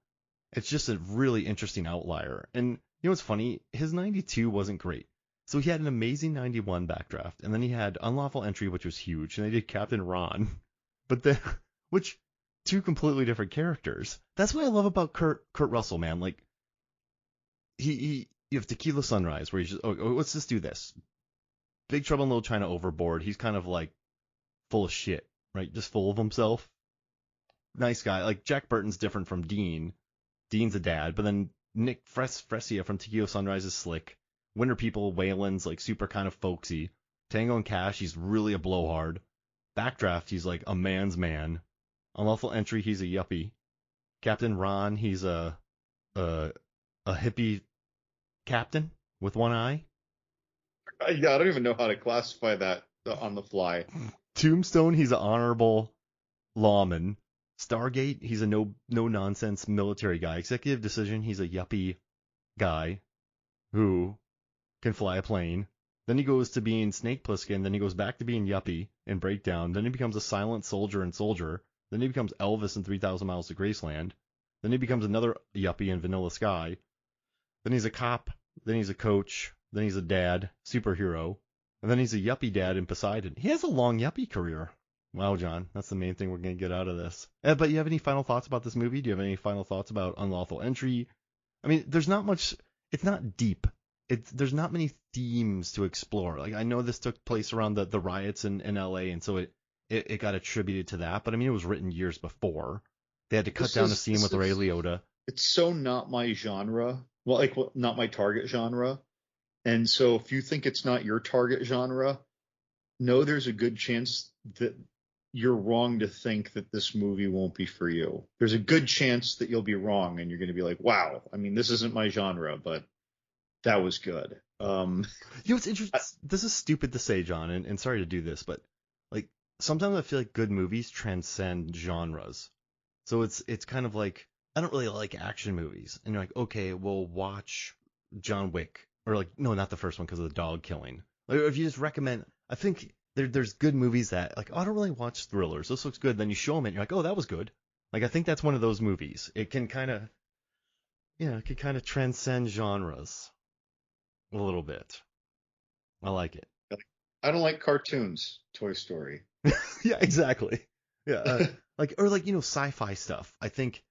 It's just a really interesting outlier. And you know what's funny? His 92 wasn't great. So he had an amazing 91 backdraft, and then he had Unlawful Entry, which was huge, and they did Captain Ron. But then, which, two completely different characters. That's what I love about Kurt Russell, man. Like, you have Tequila Sunrise, where he's just, let's just do this. Big Trouble in Little China Overboard, he's kind of like full of shit, right? Just full of himself. Nice guy. Like, Jack Burton's different from Dean. Dean's a dad, but then Nick Fresia from Tequila Sunrise is slick. Winter People, Wayland's like super kind of folksy. Tango and Cash, he's really a blowhard. Backdraft, he's like a man's man. Unlawful Entry, he's a yuppie. Captain Ron, he's a hippie captain with one eye. Yeah, I don't even know how to classify that on the fly. Tombstone, he's an honorable lawman. Stargate, he's a no nonsense military guy. Executive Decision, he's a yuppie guy who can fly a plane. Then he goes to being Snake Plissken. Then he goes back to being Yuppie in Breakdown. Then he becomes a silent soldier in Soldier. Then he becomes Elvis in 3,000 Miles to Graceland. Then he becomes another Yuppie in Vanilla Sky. Then he's a cop. Then he's a coach. Then he's a dad, superhero. And then he's a Yuppie dad in Poseidon. He has a long Yuppie career. Wow, John, that's the main thing we're going to get out of this. But you have any final thoughts about this movie? Do you have any final thoughts about Unlawful Entry? I mean, there's not much. It's not deep. There's not many themes to explore. Like I know this took place around the riots in LA, and so it got attributed to that. But I mean, it was written years before. They had to cut down a scene with Ray Liotta. It's so not my genre. Well, not my target genre. And so if you think it's not your target genre, no, there's a good chance that you're wrong to think that this movie won't be for you. There's a good chance that you'll be wrong and you're going to be like, wow, I mean, this isn't my genre, but that was good. It's interesting. This is stupid to say, John, and sorry to do this, but like sometimes I feel like good movies transcend genres. So it's kind of like I don't really like action movies, and you're like, okay, well, watch John Wick, or like no, not the first one because of the dog killing. Like if you just recommend, I think there's good movies that like, oh, I don't really watch thrillers. This looks good. Then you show them it, and you're like, oh, that was good. Like I think that's one of those movies. It can kind of, it can kind of transcend genres a little bit. I like it. I don't like cartoons. Toy Story. Yeah, exactly. Yeah, like or like sci-fi stuff. I think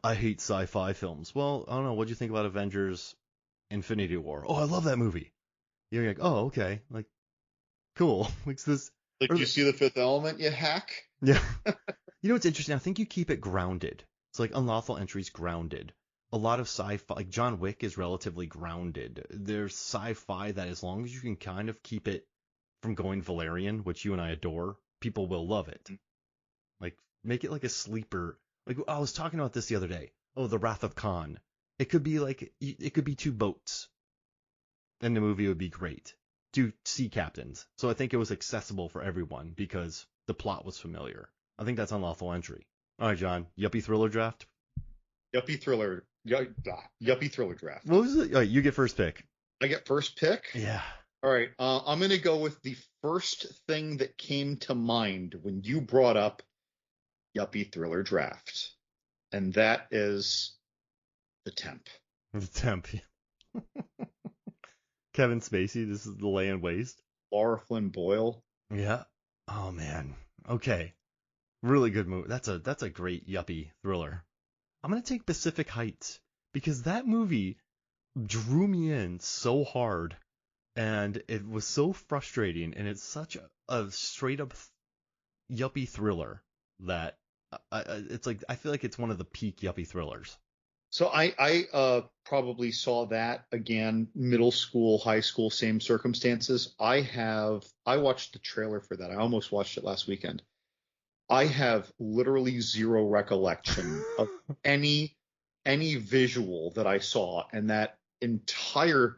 I hate sci-fi films. Well, I don't know. What'd you think about Avengers: Infinity War? Oh, I love that movie. You're like, oh, okay, like cool. Like this. Like you see The Fifth Element, you hack. Yeah. What's interesting? I think you keep it grounded. It's like Unlawful Entry's grounded. A lot of sci-fi, like John Wick, is relatively grounded. There's sci-fi that as long as you can kind of keep it from going Valerian, which you and I adore, people will love it. Like make it like a sleeper. Like I was talking about this the other day. Oh, The Wrath of Khan. It could be like it could be two boats, and the movie would be great. Two sea captains. So I think it was accessible for everyone because the plot was familiar. I think that's Unlawful Entry. All right, John. Yuppie thriller draft. Yuppie thriller. Yuppie thriller draft. What was it? All right, you get first pick. I get first pick. Yeah. All right. I'm gonna go with the first thing that came to mind when you brought up Yuppie thriller draft, and that is The Temp. The Temp. Kevin Spacey. This is The Land Waste. Laura Flynn Boyle. Yeah. Oh man. Okay. Really good movie. That's a great yuppie thriller. I'm gonna take Pacific Heights because that movie drew me in so hard, and it was so frustrating, and it's such a straight up yuppie thriller that it's like I feel like it's one of the peak yuppie thrillers. So I probably saw that again, middle school, high school, same circumstances. I watched the trailer for that. I almost watched it last weekend. I have literally zero recollection of any visual that I saw in that entire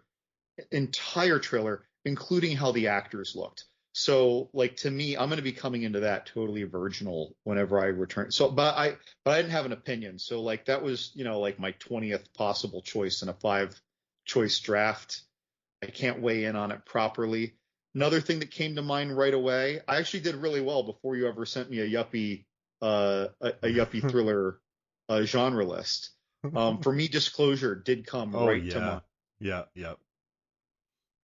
trailer, including how the actors looked. So like to me, I'm going to be coming into that totally virginal whenever I return. So, but I didn't have an opinion. So like that was, like my 20th possible choice in a 5-choice draft. I can't weigh in on it properly. Another thing that came to mind right away, I actually did really well before you ever sent me a yuppie thriller genre list. For me, Disclosure did come to mind. Yeah.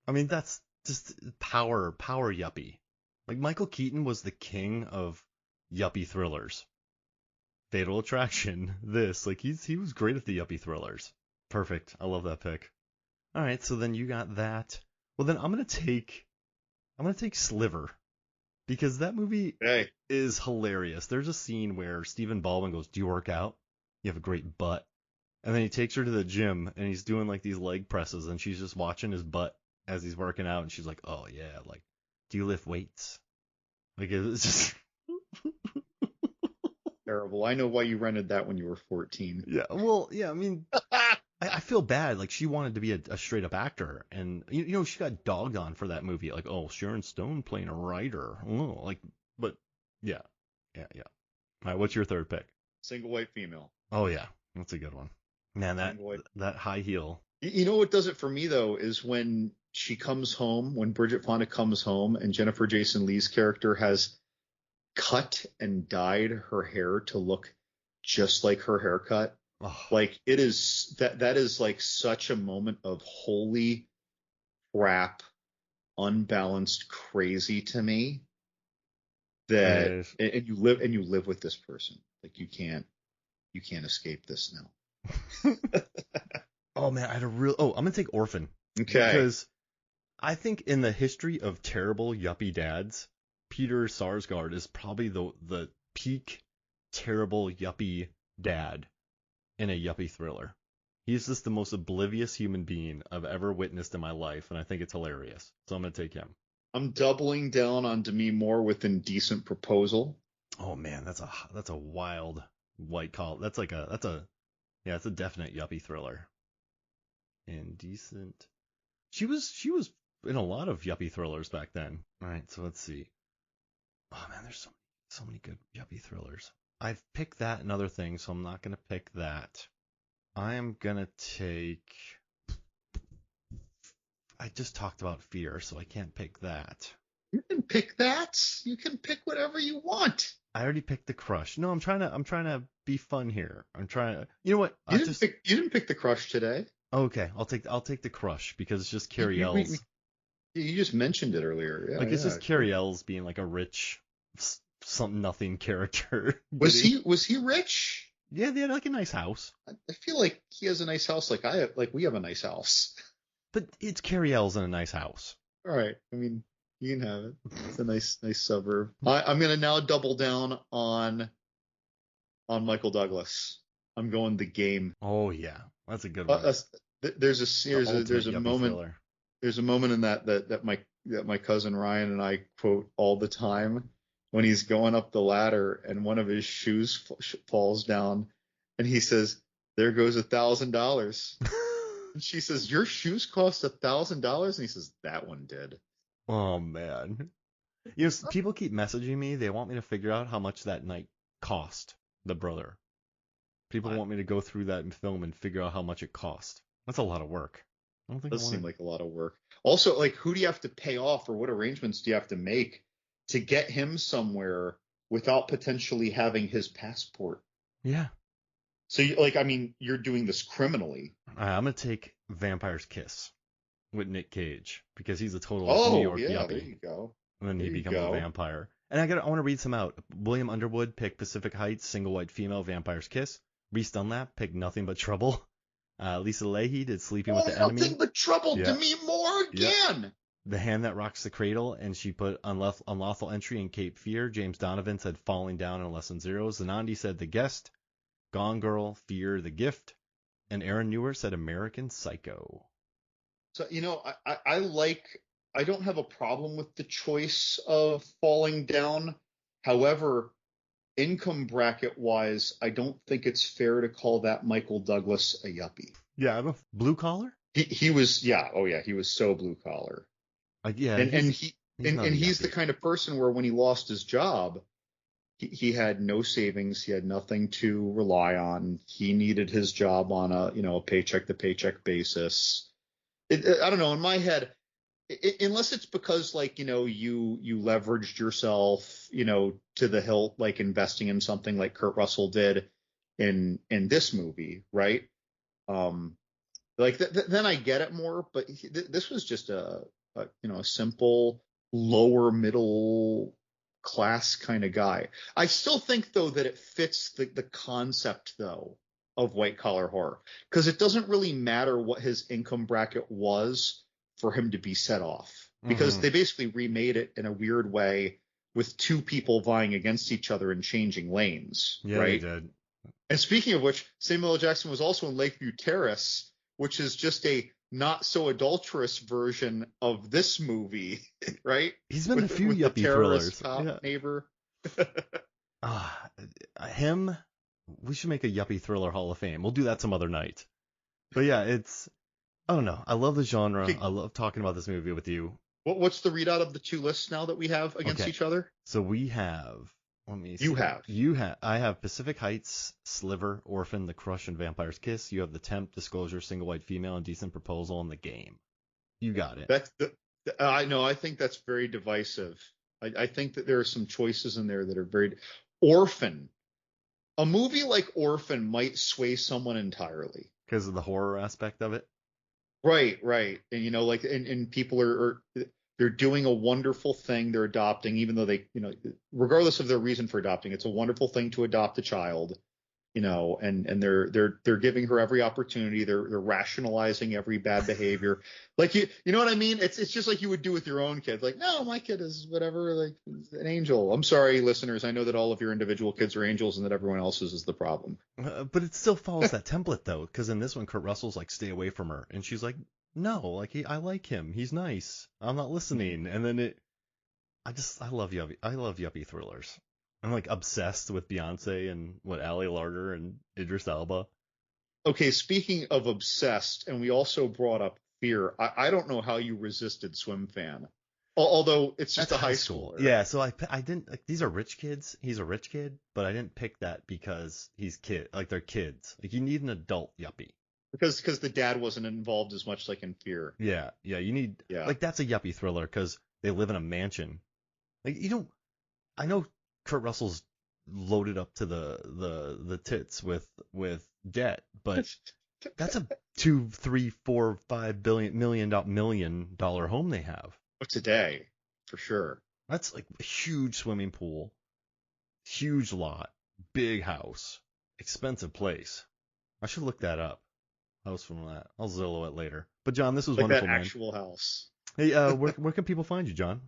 I mean, that's just power yuppie. Like Michael Keaton was the king of yuppie thrillers. Fatal Attraction, like he was great at the yuppie thrillers. Perfect. I love that pick. All right, so then you got that. Well, then I'm gonna take Sliver because that movie is hilarious. There's a scene where Stephen Baldwin goes, "Do you work out? You have a great butt." And then he takes her to the gym and he's doing like these leg presses and she's just watching his butt as he's working out and she's like, "Oh yeah, like, do you lift weights?" Like it's just terrible. I know why you rented that when you were 14. Yeah, well, yeah, I mean, I feel bad. Like she wanted to be a straight up actor, and she got dogged on for that movie. Like, oh, Sharon Stone playing a writer. Oh, like, but yeah. All right, what's your third pick? Single white female. Oh yeah, that's a good one. Man, that high heel. You know what does it for me though is when she comes home, when Bridget Fonda comes home, and Jennifer Jason Leigh's character has cut and dyed her hair to look just like her haircut. Oh. Like it is that is like such a moment of holy crap, unbalanced crazy to me that and you live with this person. Like you can't escape this now. Oh man, I'm gonna take Orphan. Okay. Because I think in the history of terrible yuppie dads, Peter Sarsgaard is probably the peak terrible yuppie dad in a yuppie thriller. He's just the most oblivious human being I've ever witnessed in my life, and I think it's hilarious. So I'm gonna take him. I'm doubling down on Demi Moore with Indecent Proposal. Oh man, that's a wild white collar. It's a definite yuppie thriller. Indecent. She was in a lot of yuppie thrillers back then. All right, so let's see. Oh man, there's so many good yuppie thrillers. I've picked that and other things, so I'm not gonna pick that. I am gonna take. I just talked about Fear, so I can't pick that. You can pick that. You can pick whatever you want. I already picked The Crush. No, I'm trying to be fun here. I'm trying to. You know what? You didn't pick The Crush today. Okay, I'll take The Crush because it's just Carrie Ells. You just mentioned it earlier. Yeah, it's just Carrie Ells being like a rich, something nothing character. Was he rich? Yeah, they had like a nice house. I feel like he has a nice house. Like we have a nice house. But it's Carrie Ells in a nice house. All right. I mean, you can have it. It's a nice suburb. I'm gonna now double down on Michael Douglas. I'm going The Game. Oh yeah, that's a good one. There's a moment. Thriller. There's a moment in that my cousin Ryan and I quote all the time when he's going up the ladder and one of his shoes falls down and he says, "There goes $1,000." And she says, "Your shoes cost $1,000?" And he says, "That one did." Oh man. People keep messaging me. They want me to figure out how much that night cost the brother. People want me to go through that film and figure out how much it cost. That's a lot of work. I don't think it does seem like a lot of work. Also, like, who do you have to pay off or what arrangements do you have to make to get him somewhere without potentially having his passport? Yeah. So, you're doing this criminally. I'm going to take Vampire's Kiss with Nick Cage because he's a total New York yuppie. There you go. And then he becomes a vampire. And I want to read some out. William Underwood picked Pacific Heights, single white female, Vampire's Kiss. Reese Dunlap picked Nothing But Trouble. Lisa Leahy did Sleeping with the Enemy. Nothing But Trouble. Yeah. Demi Moore again. Yeah. The Hand That Rocks the Cradle, and she put Unlawful Entry and Cape Fear. James Donovan said Falling Down and Lesson Zero. Zanandi said The Guest. Gone Girl, Fear, The Gift. And Aaron Newer said American Psycho. So, I don't have a problem with the choice of Falling Down. However, income bracket wise, I don't think it's fair to call that Michael Douglas a yuppie. Yeah, I'm a blue collar. He was, yeah. Oh yeah, he was so blue collar. Yeah, he's the kind of person where when he lost his job, he had no savings, he had nothing to rely on. He needed his job on a paycheck to paycheck basis. I don't know. In my head, unless it's because you leveraged yourself to the hilt, like investing in something like Kurt Russell did in this movie, right? Then I get it more. But this was just a simple lower middle class kind of guy. I still think though that it fits the concept though of white collar horror, because it doesn't really matter what his income bracket was for him to be set off, because they basically remade it in a weird way with two people vying against each other and changing lanes. Yeah, right? They did. And speaking of which, Samuel L. Jackson was also in Lakeview Terrace, which is just a not so adulterous version of this movie, right? He's been in a few yuppie thrillers. Neighbor. Him. We should make a yuppie thriller Hall of Fame. We'll do that some other night. But yeah, I don't know. I love the genre. I love talking about this movie with you. What's the readout of the two lists now that we have against each other? So we have. Let me see. You have. I have Pacific Heights, Sliver, Orphan, The Crush, and Vampire's Kiss. You have The Temp, Disclosure, Single White Female, Indecent Proposal, and The Game. You got it. I know. I think that's very divisive. I think that there are some choices in there that are very. Orphan. A movie like Orphan might sway someone entirely because of the horror aspect of it. Right. And and people they're doing a wonderful thing. They're adopting, even though they, regardless of their reason for adopting, it's a wonderful thing to adopt a child. and they're giving her every opportunity. They're rationalizing every bad behavior. Like you know what I mean? It's just like you would do with your own kid. Like, no, my kid is whatever, like an angel. I'm sorry, listeners. I know that all of your individual kids are angels and that everyone else's is the problem. But it still follows that template though, because in this one, Kurt Russell's like, stay away from her, and she's like, no, like I like him. He's nice. I'm not listening. And then I love yuppie thrillers. I'm like obsessed with Beyonce and Ali Larter and Idris Elba. Okay, speaking of obsessed, and we also brought up Fear. I don't know how you resisted Swim Fan, although it's just That's a high schooler. Yeah, so I didn't like, these are rich kids. He's a rich kid, but I didn't pick that because they're kids. Like you need an adult yuppie. Because the dad wasn't involved as much like in Fear. Yeah, you need like that's a yuppie thriller because they live in a mansion. Like I know Kurt Russell's loaded up to the tits with debt, but that's a $2, $3, $4, $5 million dollar home they have. Today, for sure. That's like a huge swimming pool, huge lot, big house, expensive place. I should look that up. House from that. I'll Zillow it later. But John, this was like wonderful, that man. Actual house. Hey, where can people find you, John?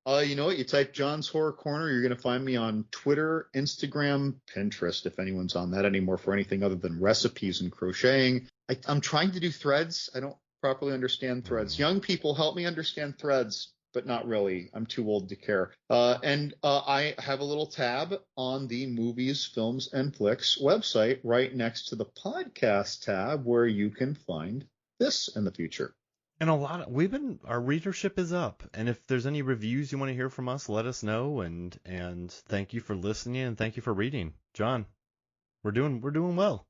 You know what? You type John's Horror Corner. You're going to find me on Twitter, Instagram, Pinterest, if anyone's on that anymore for anything other than recipes and crocheting. I'm trying to do Threads. I don't properly understand Threads. Young people, help me understand Threads, but not really. I'm too old to care. And I have a little tab on the Movies, Films, and Flicks website right next to the podcast tab where you can find this in the future. And our readership is up. And if there's any reviews you want to hear from us, let us know. And thank you for listening and thank you for reading. John, we're doing well.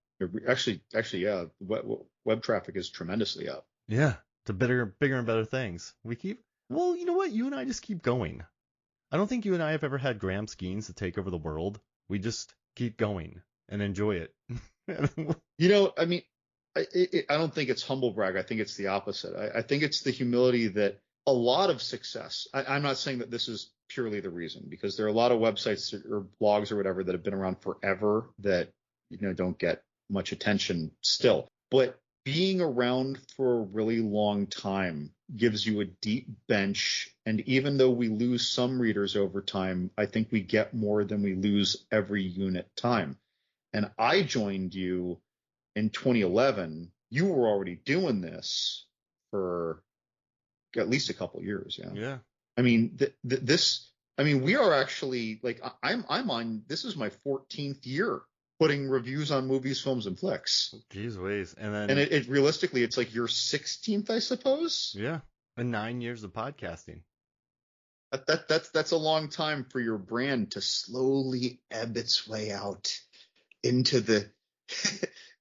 Actually, yeah. Web traffic is tremendously up. Yeah, to bigger and better things. Well, you know what? You and I just keep going. I don't think you and I have ever had grand schemes to take over the world. We just keep going and enjoy it. I mean, I don't think it's humble brag. I think it's the opposite. I think it's the humility that a lot of success. I'm not saying that this is purely the reason, because there are a lot of websites or blogs or whatever that have been around forever that don't get much attention still. But being around for a really long time gives you a deep bench. And even though we lose some readers over time, I think we get more than we lose every unit time. And I joined you in 2011. You were already doing this for at least a couple of years. Yeah. I mean, we are actually like, I'm on, this is my 14th year putting reviews on Movies, Films, and Flicks. Jeez Louise. And it realistically, it's like your 16th, I suppose. Yeah. And 9 years of podcasting. That's a long time for your brand to slowly ebb its way out into the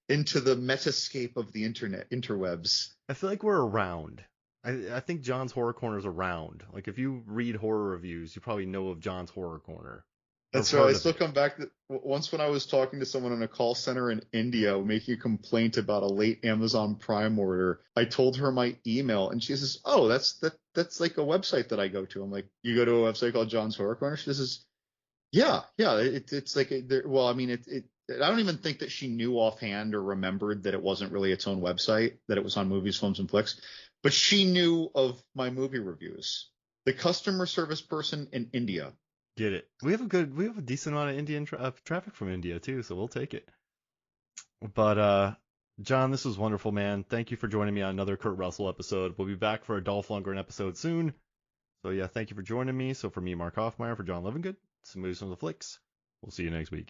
into the metascape of the interwebs. I feel like we're around. I think John's Horror Corner is around. Like if you read horror reviews, you probably know of John's Horror Corner. That's right. I still come back to once when I was talking to someone in a call center in India making a complaint about a late Amazon Prime order. I told her my email and she says, "Oh, that's like a website that I go to." I'm like, "You go to a website called John's Horror Corner?" She says, "Yeah. It's like well, I mean, I don't even think that she knew offhand or remembered that it wasn't really its own website, that it was on Movies, Films, and Flicks, but she knew of my movie reviews." The customer service person in India. Get it. We have a decent amount of Indian traffic from India too, so we'll take it. But John, this was wonderful, man. Thank you for joining me on another Kurt Russell episode. We'll be back for a Dolph Lundgren episode soon. So yeah, thank you for joining me. So for me, Mark Hoffmeyer, for John Levingood, some Movies from the Flicks. We'll see you next week.